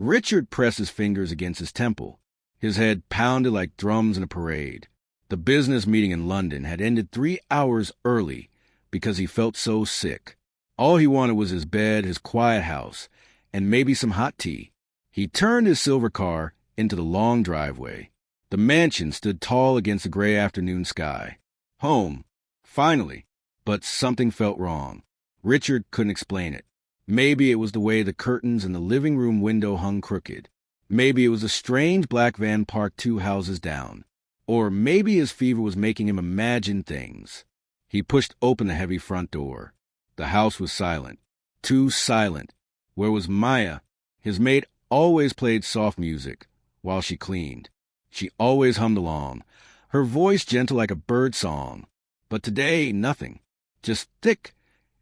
Richard pressed his fingers against his temple. His head pounded like drums in a parade. The business meeting in London had ended 3 hours early because he felt so sick. All he wanted was his bed, his quiet house, and maybe some hot tea. He turned his silver car into the long driveway. The mansion stood tall against the gray afternoon sky. Home, finally. But something felt wrong. Richard couldn't explain it. Maybe it was the way the curtains in the living room window hung crooked. Maybe it was a strange black van parked 2 houses down. Or maybe his fever was making him imagine things. He pushed open the heavy front door. The house was silent. Too silent. Where was Maya? His maid always played soft music while she cleaned. She always hummed along, her voice gentle like a bird song. But today, nothing. Just thick,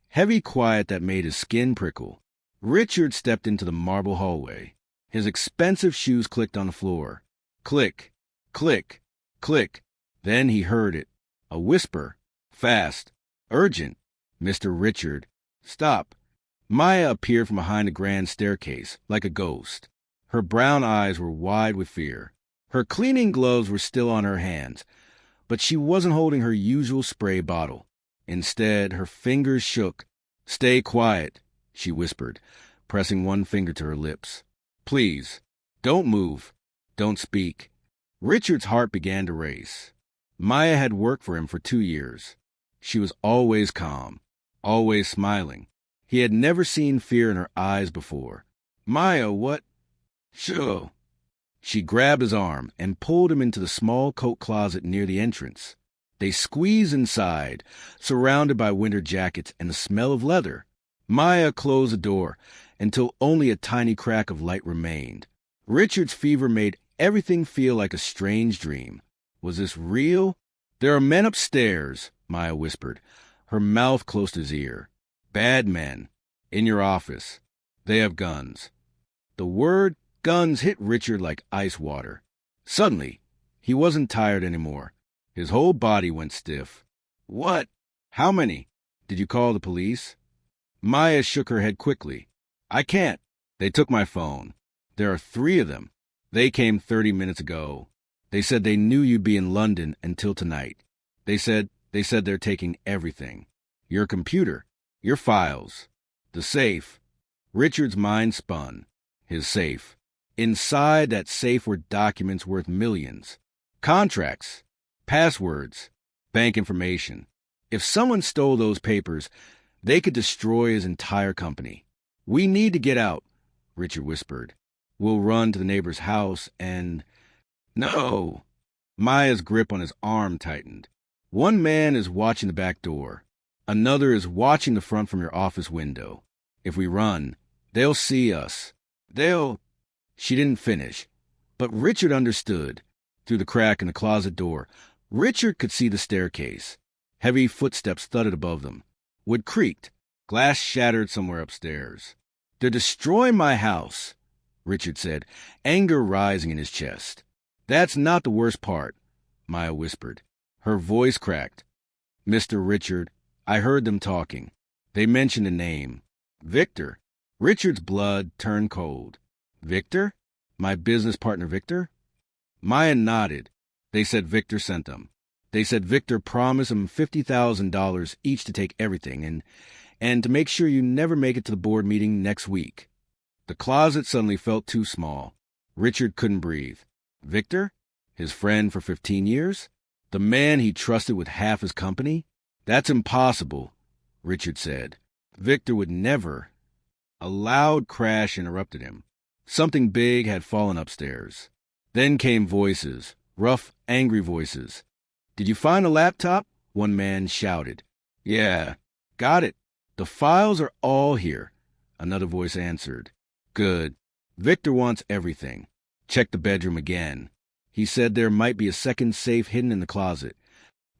heavy quiet that made his skin prickle. Richard stepped into the marble hallway. His expensive shoes clicked on the floor. Click, click, click. Then he heard it. A whisper. Fast. Urgent. Mr. Richard. Stop. Maya appeared from behind the grand staircase, like a ghost. Her brown eyes were wide with fear. Her cleaning gloves were still on her hands, but she wasn't holding her usual spray bottle. Instead, her fingers shook. Stay quiet, she whispered, pressing one finger to her lips. Please, don't move. Don't speak. Richard's heart began to race. Maya had worked for him for 2 years. She was always calm, always smiling. He had never seen fear in her eyes before. Maya, what? Sure. She grabbed his arm and pulled him into the small coat closet near the entrance. They squeezed inside, surrounded by winter jackets and the smell of leather. Maya closed the door until only a tiny crack of light remained. Richard's fever made everything feel like a strange dream. Was this real? There are men upstairs, Maya whispered, her mouth close to his ear. Bad men. In your office. They have guns. The word guns hit Richard like ice water. Suddenly, he wasn't tired anymore. His whole body went stiff. What? How many? Did you call the police? Maya shook her head quickly. I can't. They took my phone. There are 3 of them. They came 30 minutes ago. They said they knew you'd be in London until tonight. They said they're taking everything. Your computer. Your files. The safe. Richard's mind spun. His safe. Inside that safe were documents worth millions. Contracts. Passwords. Bank information. If someone stole those papers, they could destroy his entire company. We need to get out, Richard whispered. We'll run to the neighbor's house and... No! Maya's grip on his arm tightened. One man is watching the back door. Another is watching the front from your office window. If we run, they'll see us. She didn't finish, but Richard understood. Through the crack in the closet door, Richard could see the staircase. Heavy footsteps thudded above them. Wood creaked. Glass shattered somewhere upstairs. They're destroying my house, Richard said, anger rising in his chest. That's not the worst part, Maya whispered. Her voice cracked. Mr. Richard, I heard them talking. They mentioned a name. Victor. Richard's blood turned cold. Victor? My business partner Victor? Maya nodded. They said Victor sent them. They said Victor promised them $50,000 each to take everything and to make sure you never make it to the board meeting next week. The closet suddenly felt too small. Richard couldn't breathe. Victor? His friend for 15 years? The man he trusted with half his company? That's impossible, Richard said. Victor would never. A loud crash interrupted him. Something big had fallen upstairs. Then came voices, rough, angry voices. Did you find the laptop? One man shouted. Yeah, got it. The files are all here, another voice answered. Good. Victor wants everything. Check the bedroom again. He said there might be a second safe hidden in the closet.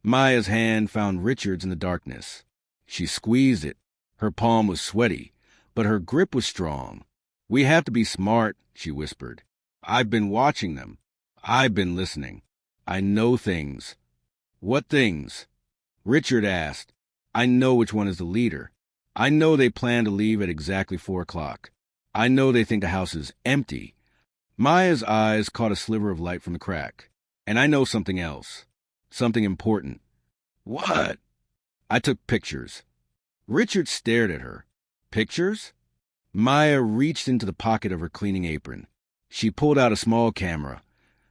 Maya's hand found Richard's in the darkness. She squeezed it. Her palm was sweaty, but her grip was strong. We have to be smart, she whispered. I've been watching them. I've been listening. I know things. What things? Richard asked. I know which one is the leader. I know they plan to leave at exactly 4 o'clock. I know they think the house is empty. Maya's eyes caught a sliver of light from the crack. And I know something else. Something important. What? I took pictures. Richard stared at her. Pictures? Maya reached into the pocket of her cleaning apron. She pulled out a small camera,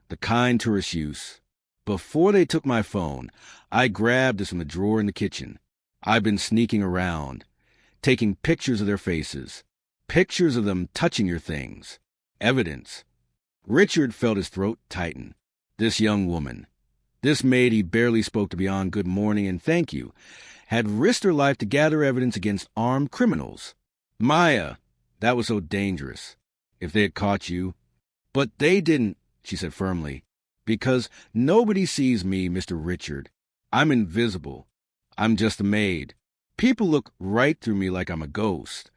the kind tourists use. Before they took my phone, I grabbed this from the drawer in the kitchen. I've been sneaking around, taking pictures of their faces, pictures of them touching your things. Evidence. Richard felt his throat tighten. This young woman, this maid he barely spoke to beyond good morning and thank you, had risked her life to gather evidence against armed criminals. Maya, that was so dangerous. If they had caught you. But they didn't, she said firmly, because nobody sees me, Mr. Richard. I'm invisible. I'm just a maid. People look right through me like I'm a ghost.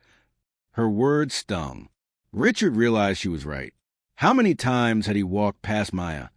Her words stung. Richard realized she was right. How many times had he walked past Maya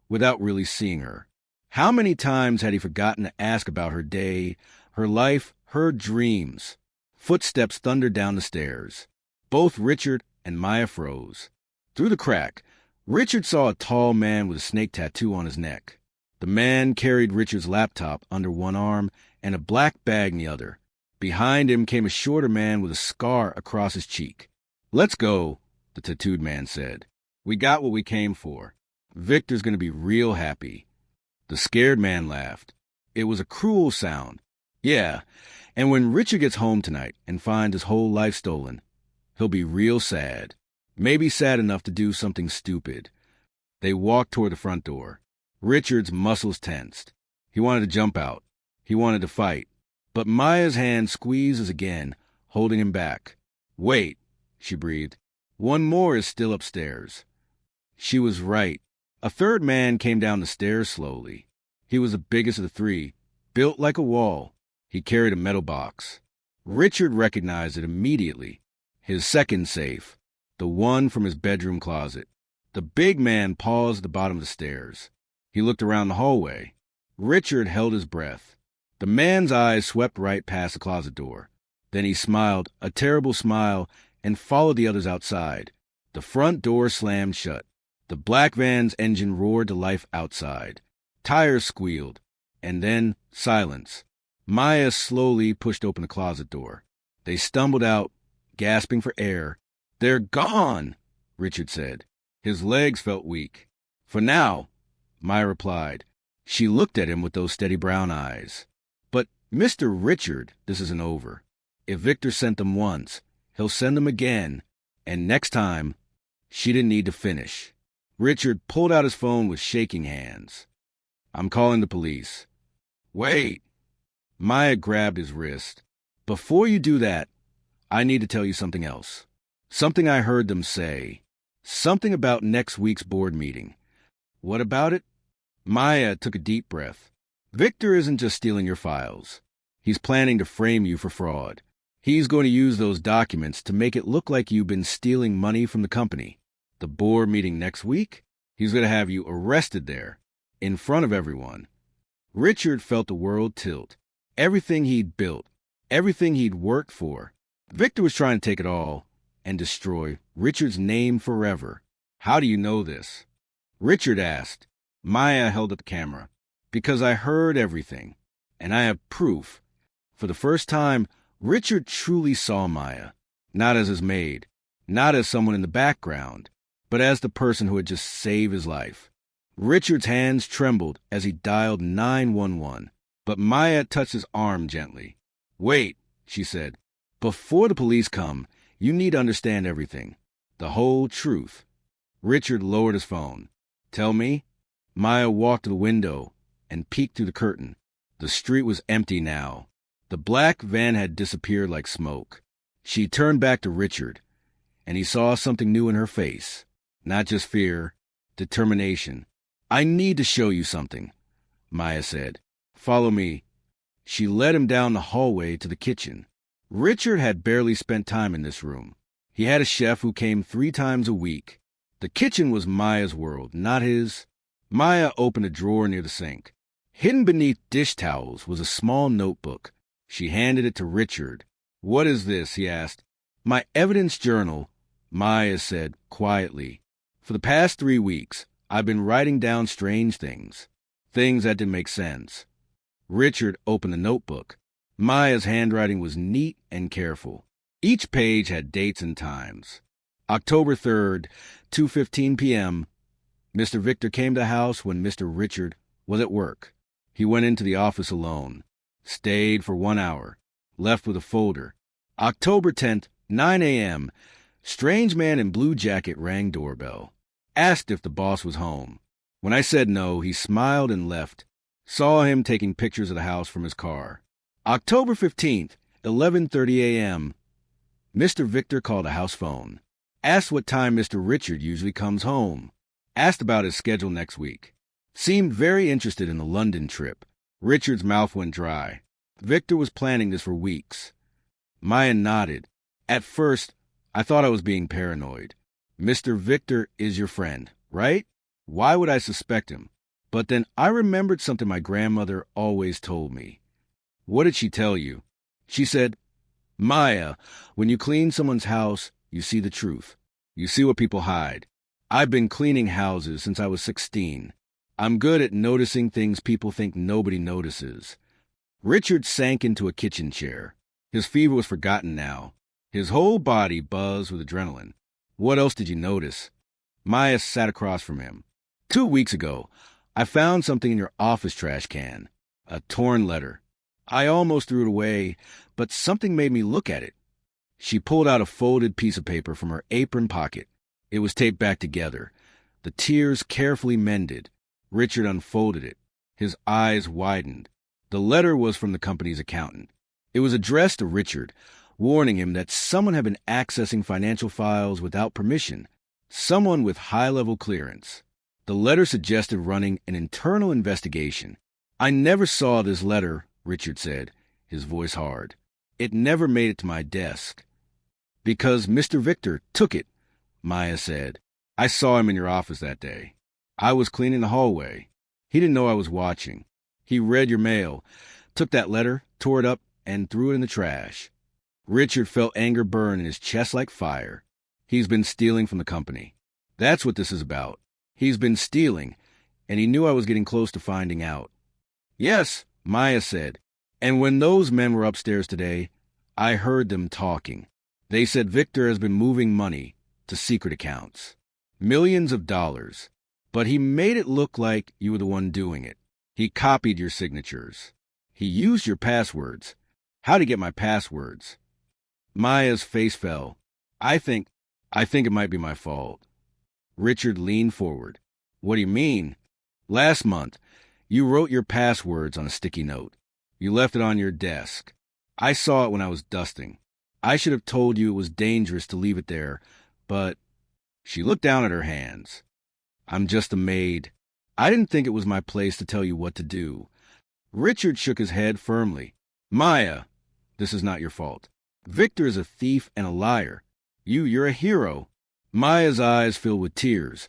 without really seeing her? How many times had he forgotten to ask about her day, her life, her dreams? Footsteps thundered down the stairs. Both Richard and Maya froze. Through the crack, Richard saw a tall man with a snake tattoo on his neck. The man carried Richard's laptop under one arm and a black bag in the other. Behind him came a shorter man with a scar across his cheek. "Let's go," the tattooed man said. "We got what we came for. Victor's going to be real happy." The scared man laughed. It was a cruel sound. "Yeah, and when Richard gets home tonight and finds his whole life stolen, he'll be real sad. Maybe sad enough to do something stupid." They walked toward the front door. Richard's muscles tensed. He wanted to jump out. He wanted to fight. But Maya's hand squeezes again, holding him back. "Wait," she breathed. "One more is still upstairs." She was right. A third man came down the stairs slowly. He was the biggest of the three, built like a wall. He carried a metal box. Richard recognized it immediately. His second safe, the one from his bedroom closet. The big man paused at the bottom of the stairs. He looked around the hallway. Richard held his breath. The man's eyes swept right past the closet door. Then he smiled, a terrible smile, and followed the others outside. The front door slammed shut. The black van's engine roared to life outside. Tires squealed. And then silence. Maya slowly pushed open the closet door. They stumbled out, gasping for air. "They're gone," Richard said. His legs felt weak. "For now," Maya replied. She looked at him with those steady brown eyes. "But, Mr. Richard, this isn't over. If Victor sent them once, he'll send them again. And next time," she didn't need to finish. Richard pulled out his phone with shaking hands. "I'm calling the police." "Wait." Maya grabbed his wrist. "Before you do that, I need to tell you something else. Something I heard them say. Something about next week's board meeting." "What about it?" Maya took a deep breath. "Victor isn't just stealing your files. He's planning to frame you for fraud. He's going to use those documents to make it look like you've been stealing money from the company. The board meeting next week, he's going to have you arrested there, in front of everyone." Richard felt the world tilt. Everything he'd built, everything he'd worked for. Victor was trying to take it all and destroy Richard's name forever. "How do you know this?" Richard asked. Maya held up the camera. "Because I heard everything, and I have proof." For the first time, Richard truly saw Maya, not as his maid, not as someone in the background, but as the person who had just saved his life. Richard's hands trembled as he dialed 911, but Maya touched his arm gently. "Wait," she said. "Before the police come, you need to understand everything. The whole truth." Richard lowered his phone. "Tell me." Maya walked to the window and peeked through the curtain. The street was empty now. The black van had disappeared like smoke. She turned back to Richard, and he saw something new in her face. Not just fear, determination. "I need to show you something," Maya said. "Follow me." She led him down the hallway to the kitchen. Richard had barely spent time in this room. He had a chef who came 3 times a week. The kitchen was Maya's world, not his. Maya opened a drawer near the sink. Hidden beneath dish towels was a small notebook. She handed it to Richard. "What is this?" he asked. "My evidence journal," Maya said quietly. For the past 3 weeks, I've been writing down strange things. Things that didn't make sense. Richard opened the notebook. Maya's handwriting was neat and careful. Each page had dates and times. October 3rd, 2:15 p.m., Mr. Victor came to the house when Mr. Richard was at work. He went into the office alone, stayed for 1 hour, left with a folder. October 10th, 9 a.m., strange man in blue jacket rang doorbell. Asked if the boss was home. When I said no, he smiled and left. Saw him taking pictures of the house from his car. October 15th, 11:30 a.m., Mr. Victor called the house phone. Asked what time Mr. Richard usually comes home. Asked about his schedule next week. Seemed very interested in the London trip. Richard's mouth went dry. Victor was planning this for weeks. Maya nodded. At first, I thought I was being paranoid. Mr. Victor is your friend, right? Why would I suspect him? But then I remembered something my grandmother always told me. What did she tell you? She said, Maya, when you clean someone's house, you see the truth. You see what people hide. I've been cleaning houses since I was 16. I'm good at noticing things people think nobody notices. Richard sank into a kitchen chair. His fever was forgotten now. His whole body buzzed with adrenaline. What else did you notice? Maya sat across from him. 2 weeks ago, I found something in your office trash can. A torn letter. I almost threw it away, but something made me look at it. She pulled out a folded piece of paper from her apron pocket. It was taped back together. The tears carefully mended. Richard unfolded it. His eyes widened. The letter was from the company's accountant. It was addressed to Richard, warning him that someone had been accessing financial files without permission. Someone with high-level clearance. The letter suggested running an internal investigation. I never saw this letter, Richard said, his voice hard. It never made it to my desk. Because Mr. Victor took it, Maya said. I saw him in your office that day. I was cleaning the hallway. He didn't know I was watching. He read your mail, took that letter, tore it up, and threw it in the trash. Richard felt anger burn in his chest like fire. He's been stealing from the company. That's what this is about. He's been stealing, and he knew I was getting close to finding out. Yes, Maya said. And when those men were upstairs today, I heard them talking. They said Victor has been moving money to secret accounts. Millions of dollars. But he made it look like you were the one doing it. He copied your signatures. He used your passwords. How'd he get my passwords? Maya's face fell. I think it might be my fault. Richard leaned forward. What do you mean? Last month, you wrote your passwords on a sticky note. You left it on your desk. I saw it when I was dusting. I should have told you it was dangerous to leave it there, but... She looked down at her hands. I'm just a maid. I didn't think it was my place to tell you what to do. Richard shook his head firmly. Maya, this is not your fault. Victor is a thief and a liar. You're a hero. Maya's eyes filled with tears,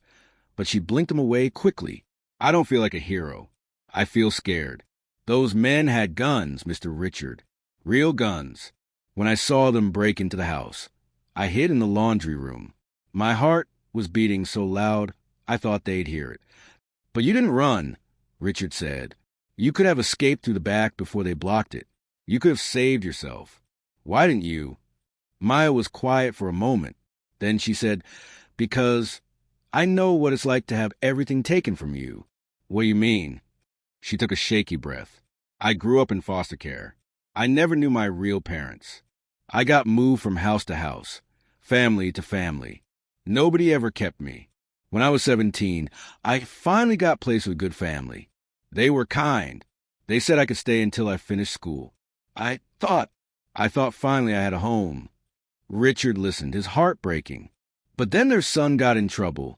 but she blinked them away quickly. I don't feel like a hero. I feel scared. Those men had guns, Mr. Richard. Real guns. When I saw them break into the house, I hid in the laundry room. My heart was beating so loud, I thought they'd hear it. But you didn't run, Richard said. You could have escaped through the back before they blocked it. You could have saved yourself. Why didn't you? Maya was quiet for a moment. Then she said, because I know what it's like to have everything taken from you. What do you mean? She took a shaky breath. I grew up in foster care. I never knew my real parents. I got moved from house to house, family to family. Nobody ever kept me. When I was 17, I finally got placed with a good family. They were kind. They said I could stay until I finished school. I thought finally I had a home. Richard listened, his heart breaking. But then their son got in trouble,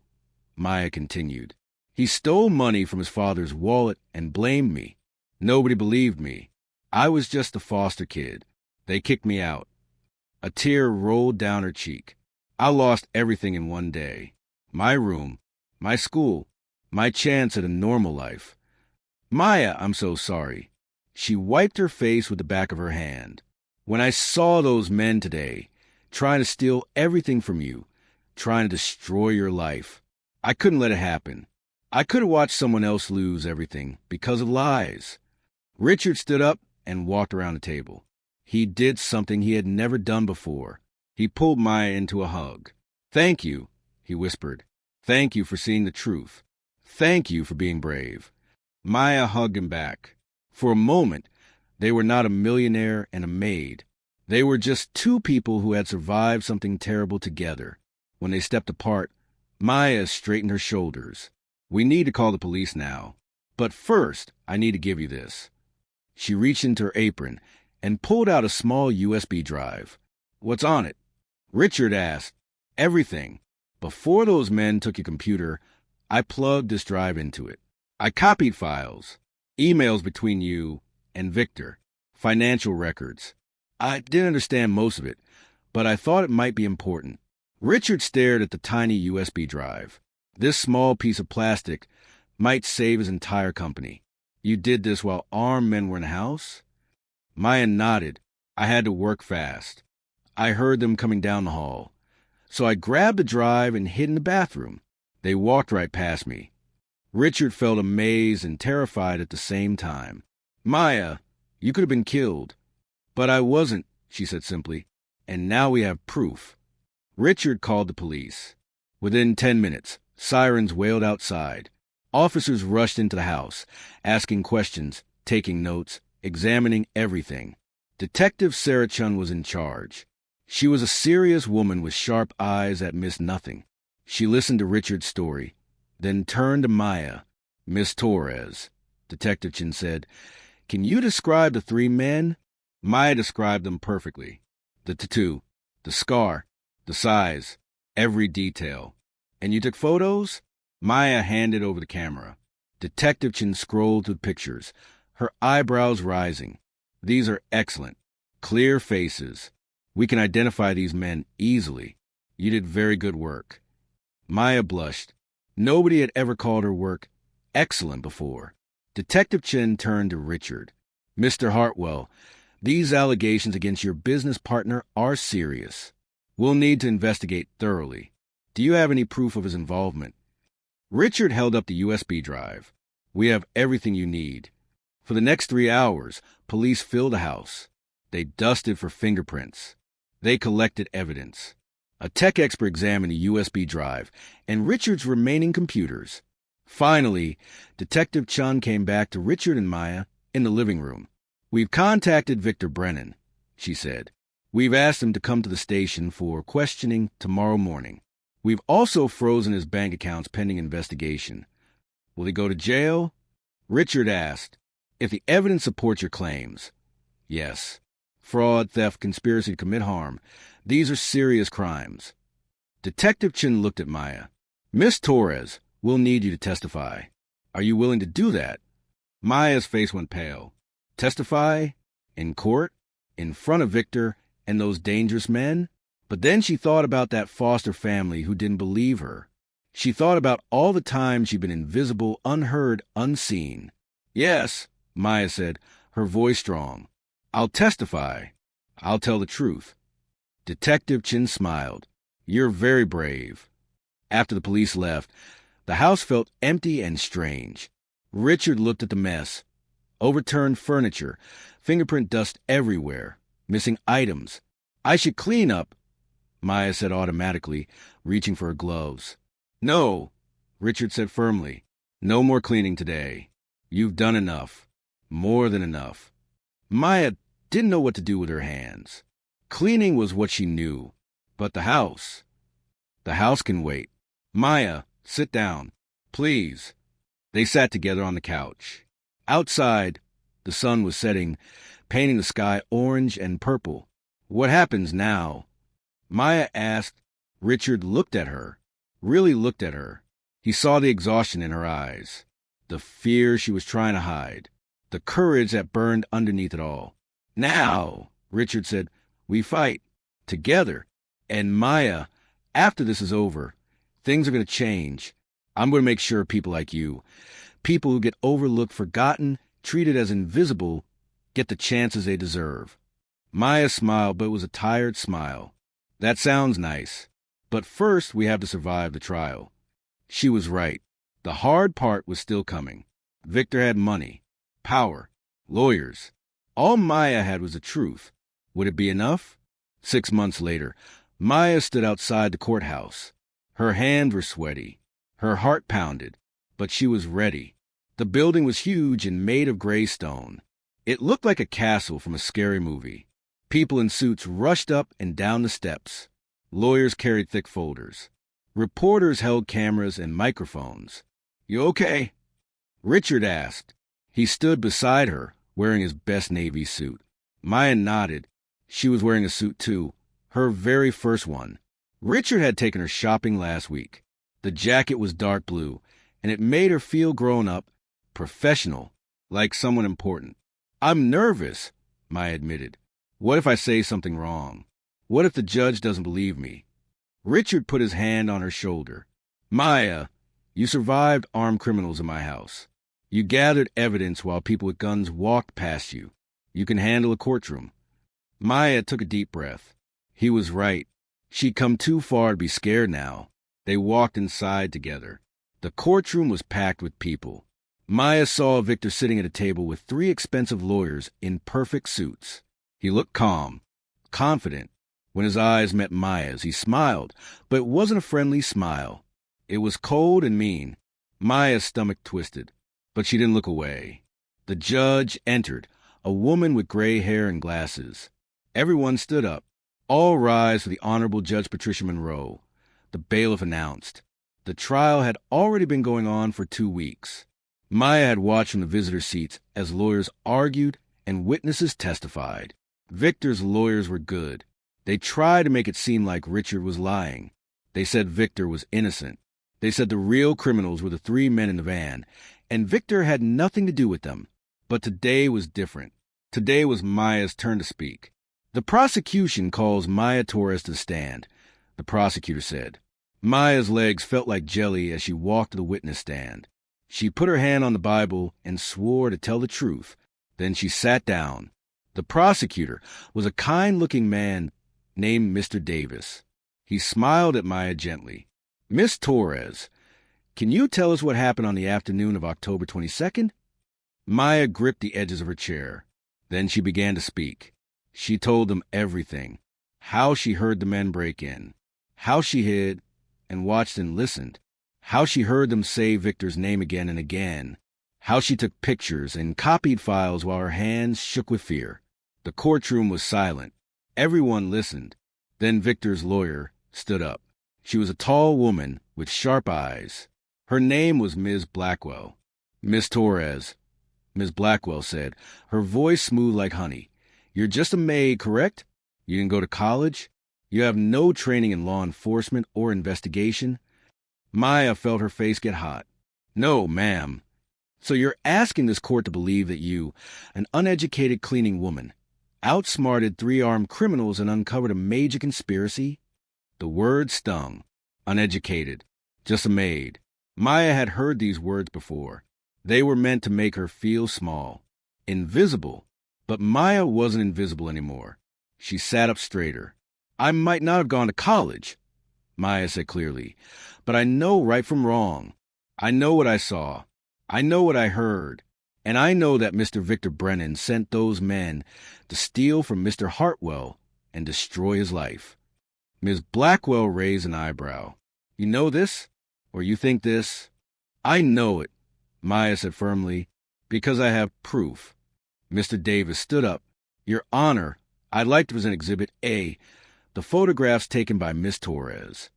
Maya continued. He stole money from his father's wallet and blamed me. Nobody believed me. I was just a foster kid. They kicked me out. A tear rolled down her cheek. I lost everything in one day. My room, my school, my chance at a normal life. Maya, I'm so sorry. She wiped her face with the back of her hand. When I saw those men today, trying to steal everything from you, trying to destroy your life. I couldn't let it happen. I could have watched someone else lose everything because of lies. Richard stood up and walked around the table. He did something he had never done before. He pulled Maya into a hug. "Thank you," he whispered. "Thank you for seeing the truth. Thank you for being brave." Maya hugged him back. For a moment, they were not a millionaire and a maid. They were just two people who had survived something terrible together. When they stepped apart, Maya straightened her shoulders. "We need to call the police now. But first, I need to give you this." She reached into her apron and pulled out a small USB drive. "What's on it?" Richard asked. "Everything. Before those men took your computer, I plugged this drive into it. I copied files, emails between you and Victor, financial records. I didn't understand most of it, but I thought it might be important." Richard stared at the tiny USB drive. This small piece of plastic might save his entire company. "You did this while armed men were in the house?" Maya nodded. "I had to work fast. I heard them coming down the hall. So I grabbed the drive and hid in the bathroom. They walked right past me." Richard felt amazed and terrified at the same time. "Maya, you could have been killed." "But I wasn't," she said simply. "And now we have proof." Richard called the police. Within 10 minutes, sirens wailed outside. Officers rushed into the house, asking questions, taking notes, examining everything. Detective Sarah Chun was in charge. She was a serious woman with sharp eyes that missed nothing. She listened to Richard's story, then turned to Maya. "Miss Torres," Detective Chun said, "can you describe the three men?" Maya described them perfectly. The tattoo, the scar, the size, every detail. "And you took photos?" Maya handed over the camera. Detective Chun scrolled through pictures, her eyebrows rising. "These are excellent. Clear faces. We can identify these men easily. You did very good work." Maya blushed. Nobody had ever called her work excellent before. Detective Chun turned to Richard. "Mr. Hartwell, these allegations against your business partner are serious. We'll need to investigate thoroughly. Do you have any proof of his involvement?" Richard held up the USB drive. "We have everything you need." For the next 3 hours, police filled the house. They dusted for fingerprints. They collected evidence. A tech expert examined the USB drive and Richard's remaining computers. Finally, Detective Chun came back to Richard and Maya in the living room. "We've contacted Victor Brennan," she said. "We've asked him to come to the station for questioning tomorrow morning. We've also frozen his bank accounts pending investigation. Will he go to jail?" Richard asked. "If the evidence supports your claims, yes. Fraud, theft, conspiracy to commit harm. These are serious crimes." Detective Chun looked at Maya. "Miss Torres, we'll need you to testify. Are you willing to do that?" Maya's face went pale. Testify? In court? In front of Victor and those dangerous men? But then she thought about that foster family who didn't believe her. She thought about all the times she'd been invisible, unheard, unseen. "Yes," Maya said, her voice strong. "I'll testify. I'll tell the truth." Detective Chun smiled. "You're very brave." After the police left, the house felt empty and strange. Richard looked at the mess. Overturned furniture, fingerprint dust everywhere, missing items. "I should clean up," Maya said automatically, reaching for her gloves. "No," Richard said firmly. "No more cleaning today. You've done enough. More than enough." Maya didn't know what to do with her hands. Cleaning was what she knew. But the house can wait. "Maya, sit down. Please." They sat together on the couch. Outside, the sun was setting, painting the sky orange and purple. "What happens now?" Maya asked. Richard looked at her, really looked at her. He saw the exhaustion in her eyes, the fear she was trying to hide, the courage that burned underneath it all. "Now," Richard said, "we fight. Together. And Maya, after this is over, things are going to change. I'm going to make sure people like you, people who get overlooked, forgotten, treated as invisible, get the chances they deserve." Maya smiled, but it was a tired smile. "That sounds nice." But first, we have to survive the trial. She was right. The hard part was still coming. Victor had money, power, lawyers. All Maya had was the truth. Would it be enough? 6 months later, Maya stood outside the courthouse. Her hands were sweaty. Her heart pounded. But she was ready. The building was huge and made of gray stone. It looked like a castle from a scary movie. People in suits rushed up and down the steps. Lawyers carried thick folders. Reporters held cameras and microphones. "You okay?" Richard asked. He stood beside her, wearing his best Navy suit. Maya nodded. She was wearing a suit too, her very first one. Richard had taken her shopping last week. The jacket was dark blue, and it made her feel grown up, professional, like someone important. "I'm nervous," Maya admitted. "What if I say something wrong? What if the judge doesn't believe me?" Richard put his hand on her shoulder. "Maya, you survived armed criminals in my house. You gathered evidence while people with guns walked past you. You can handle a courtroom." Maya took a deep breath. He was right. She'd come too far to be scared now. They walked inside together. The courtroom was packed with people. Maya saw Victor sitting at a table with 3 expensive lawyers in perfect suits. He looked calm, confident. When his eyes met Maya's, he smiled, but it wasn't a friendly smile. It was cold and mean. Maya's stomach twisted, but she didn't look away. The judge entered, a woman with gray hair and glasses. Everyone stood up. "All rise for the Honorable Judge Patricia Monroe," the bailiff announced. The trial had already been going on for 2 weeks. Maya had watched from the visitor seats as lawyers argued and witnesses testified. Victor's lawyers were good. They tried to make it seem like Richard was lying. They said Victor was innocent. They said the real criminals were the 3 men in the van, and Victor had nothing to do with them. But today was different. Today was Maya's turn to speak. "The prosecution calls Maya Torres to the stand," the prosecutor said. Maya's legs felt like jelly as she walked to the witness stand. She put her hand on the Bible and swore to tell the truth. Then she sat down. The prosecutor was a kind-looking man named Mr. Davis. He smiled at Maya gently. "Miss Torres, can you tell us what happened on the afternoon of October 22nd? Maya gripped the edges of her chair. Then she began to speak. She told them everything. How she heard the men break in. How she hid and watched and listened. How she heard them say Victor's name again and again. How she took pictures and copied files while her hands shook with fear. The courtroom was silent. Everyone listened. Then Victor's lawyer stood up. She was a tall woman with sharp eyes. Her name was Ms. Blackwell. "Miss Torres," Ms. Blackwell said, her voice smooth like honey. "You're just a maid, correct? You didn't go to college? You have no training in law enforcement or investigation?" Maya felt her face get hot. "No, ma'am." "So you're asking this court to believe that you, an uneducated cleaning woman, outsmarted 3 armed criminals and uncovered a major conspiracy?" The word stung. Uneducated. Just a maid. Maya had heard these words before. They were meant to make her feel small. Invisible. But Maya wasn't invisible anymore. She sat up straighter. "I might not have gone to college," Maya said clearly, "but I know right from wrong. I know what I saw. I know what I heard. And I know that Mr. Victor Brennan sent those men to steal from Mr. Hartwell and destroy his life." Ms. Blackwell raised an eyebrow. "You know this? Or you think this?" "I know it," Maya said firmly, "because I have proof." Mr. Davis stood up. "Your Honor, I'd like to present Exhibit A, the photographs taken by Miss Torres."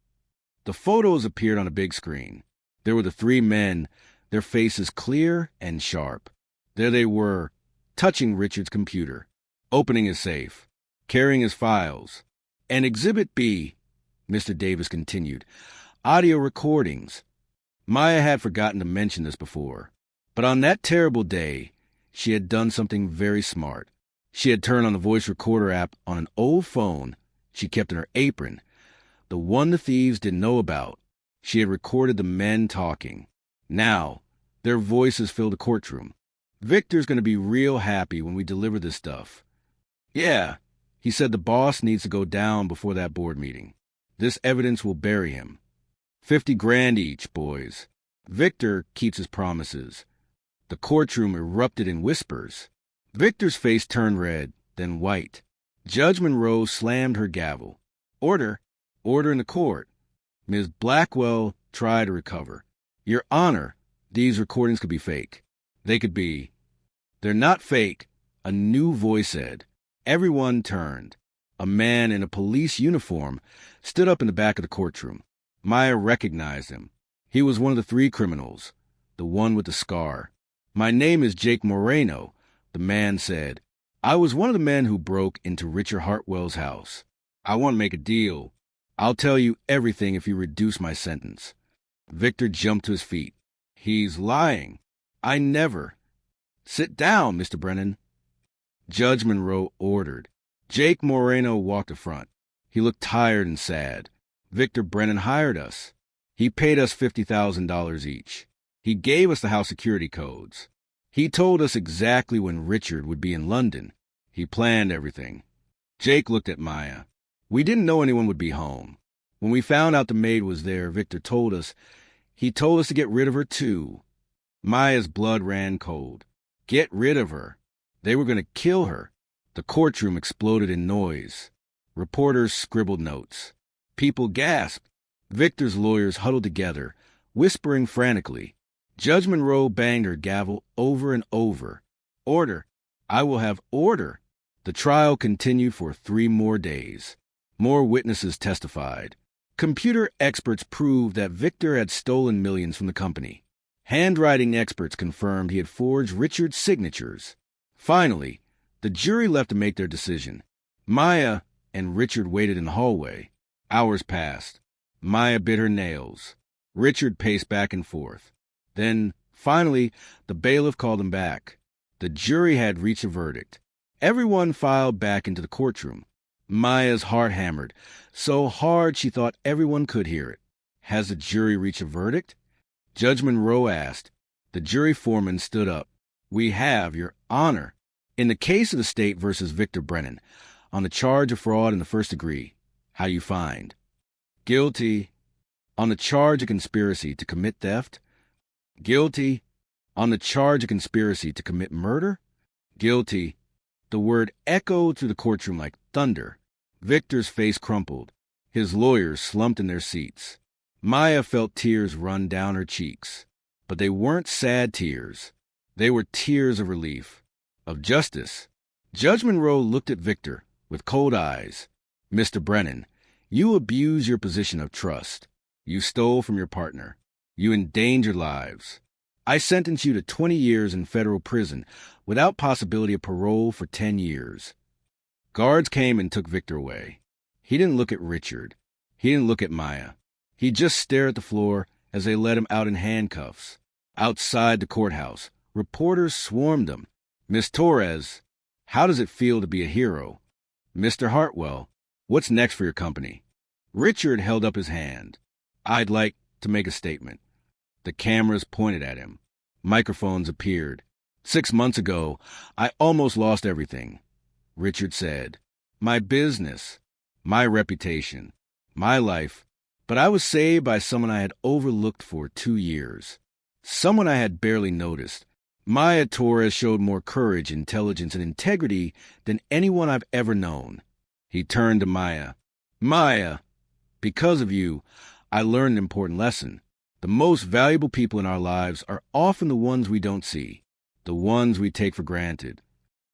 The photos appeared on a big screen. There were the 3 men, their faces clear and sharp. There they were, touching Richard's computer, opening his safe, carrying his files. "And Exhibit B," Mr. Davis continued, "audio recordings." Maya had forgotten to mention this before. But on that terrible day, she had done something very smart. She had turned on the voice recorder app on an old phone she kept in her apron, the one the thieves didn't know about. She had recorded the men talking. Now, their voices filled the courtroom. "Victor's going to be real happy when we deliver this stuff." "Yeah," he said, "the boss needs to go down before that board meeting." This evidence will bury him. 50 grand each, boys. Victor keeps his promises. The courtroom erupted in whispers. Victor's face turned red, then white. Judge Monroe slammed her gavel. Order. Order in the court. Ms. Blackwell tried to recover. Your Honor, these recordings could be fake. They could be. They're not fake, a new voice said. Everyone turned. A man in a police uniform stood up in the back of the courtroom. Maya recognized him. He was one of the 3 criminals, the one with the scar. My name is Jake Moreno, the man said. I was one of the men who broke into Richard Hartwell's house. I want to make a deal. I'll tell you everything if you reduce my sentence. Victor jumped to his feet. He's lying. I never. Sit down, Mr. Brennan. Judge Monroe ordered. Jake Moreno walked to front. He looked tired and sad. Victor Brennan hired us. He paid us $50,000 each. He gave us the house security codes. He told us exactly when Richard would be in London. He planned everything. Jake looked at Maya. We didn't know anyone would be home. When we found out the maid was there, Victor told us. He told us to get rid of her, too. Maya's blood ran cold. Get rid of her. They were going to kill her. The courtroom exploded in noise. Reporters scribbled notes. People gasped. Victor's lawyers huddled together, whispering frantically. Judge Monroe banged her gavel over and over. Order. I will have order. The trial continued for 3 more days. More witnesses testified. Computer experts proved that Victor had stolen millions from the company. Handwriting experts confirmed he had forged Richard's signatures. Finally, the jury left to make their decision. Maya and Richard waited in the hallway. Hours passed. Maya bit her nails. Richard paced back and forth. Then, finally, the bailiff called him back. The jury had reached a verdict. Everyone filed back into the courtroom. Maya's heart hammered, so hard she thought everyone could hear it. Has the jury reached a verdict? Judge Monroe asked. The jury foreman stood up. We have, Your Honor. In the case of the state versus Victor Brennan, on the charge of fraud in the first degree, how you find? Guilty. On the charge of conspiracy to commit theft? Guilty. On the charge of conspiracy to commit murder? Guilty. The word echoed through the courtroom like thunder. Victor's face crumpled. His lawyers slumped in their seats. Maya felt tears run down her cheeks. But they weren't sad tears. They were tears of relief, of justice. Judge Monroe looked at Victor with cold eyes. Mr. Brennan, you abused your position of trust. You stole from your partner. You endangered lives. I sentence you to 20 years in federal prison without possibility of parole for 10 years. Guards came and took Victor away. He didn't look at Richard. He didn't look at Maya. He just stared at the floor as they let him out in handcuffs. Outside the courthouse, reporters swarmed him. Miss Torres, how does it feel to be a hero? Mr. Hartwell, what's next for your company? Richard held up his hand. I'd like to make a statement. The cameras pointed at him. Microphones appeared. 6 months ago, I almost lost everything. Richard said, my business, my reputation, my life, but I was saved by someone I had overlooked for 2 years. Someone I had barely noticed. Maya Torres showed more courage, intelligence, and integrity than anyone I've ever known. He turned to Maya. Maya, because of you, I learned an important lesson. The most valuable people in our lives are often the ones we don't see, the ones we take for granted.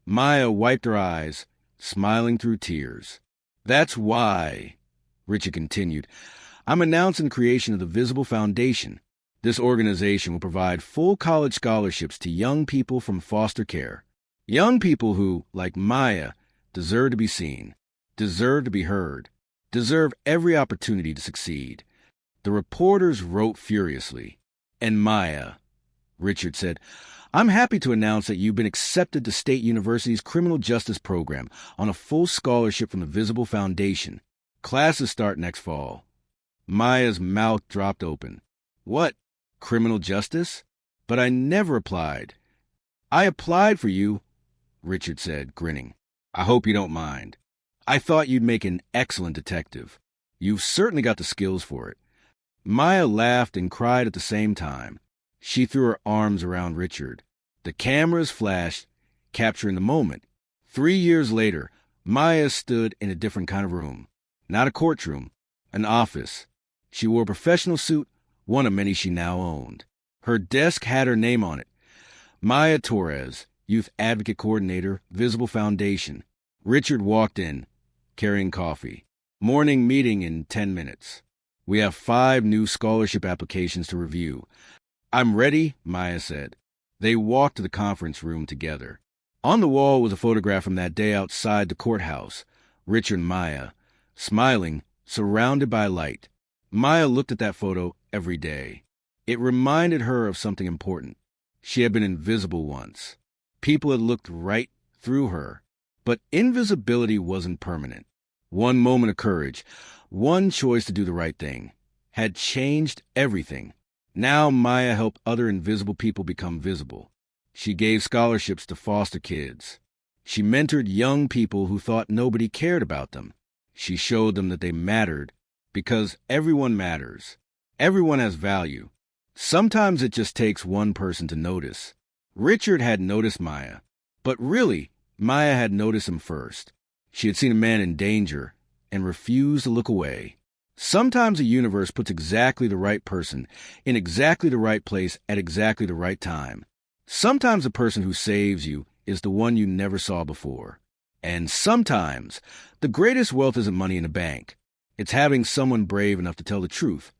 Maya wiped her eyes, smiling through tears. That's why, Richard continued, I'm announcing the creation of the Visible Foundation. This organization will provide full college scholarships to young people from foster care. Young people who, like Maya, deserve to be seen, deserve to be heard, deserve every opportunity to succeed. The reporters wrote furiously. And Maya, Richard said, I'm happy to announce that you've been accepted to State University's Criminal Justice Program on a full scholarship from the Visible Foundation. Classes start next fall. Maya's mouth dropped open. What? Criminal justice? But I never applied. I applied for you, Richard said, grinning. I hope you don't mind. I thought you'd make an excellent detective. You've certainly got the skills for it." Maya laughed and cried at the same time. She threw her arms around Richard. The cameras flashed, capturing the moment. 3 years later, Maya stood in a different kind of room. Not a courtroom, an office. She wore a professional suit, one of many she now owned. Her desk had her name on it. Maya Torres, Youth Advocate Coordinator, Visible Foundation. Richard walked in, carrying coffee. "Morning meeting in 10 minutes. We have 5 new scholarship applications to review." "I'm ready," Maya said. They walked to the conference room together. On the wall was a photograph from that day outside the courthouse. Richard and Maya, smiling, surrounded by light. Maya looked at that photo every day. It reminded her of something important. She had been invisible once. People had looked right through her. But invisibility wasn't permanent. One moment of courage, one choice to do the right thing, had changed everything. Now Maya helped other invisible people become visible. She gave scholarships to foster kids. She mentored young people who thought nobody cared about them. She showed them that they mattered, because everyone matters. Everyone has value. Sometimes it just takes one person to notice. Richard had noticed Maya, but really, Maya had noticed him first. She had seen a man in danger and refused to look away. Sometimes the universe puts exactly the right person in exactly the right place at exactly the right time. Sometimes the person who saves you is the one you never saw before. And sometimes the greatest wealth isn't money in a bank. It's having someone brave enough to tell the truth,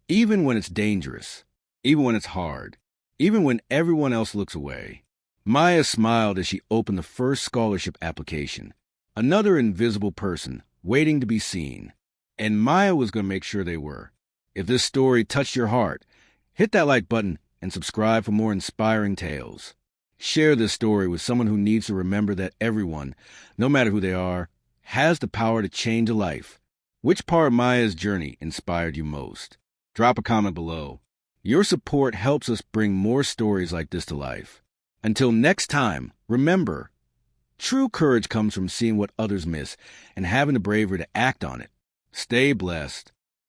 even when it's dangerous, even when it's hard, even when everyone else looks away. Maya smiled as she opened the first scholarship application. Another invisible person waiting to be seen. And Maya was going to make sure they were. If this story touched your heart, hit that like button and subscribe for more inspiring tales. Share this story with someone who needs to remember that everyone, no matter who they are, has the power to change a life. Which part of Maya's journey inspired you most? Drop a comment below. Your support helps us bring more stories like this to life. Until next time, remember, true courage comes from seeing what others miss and having the bravery to act on it. Stay blessed.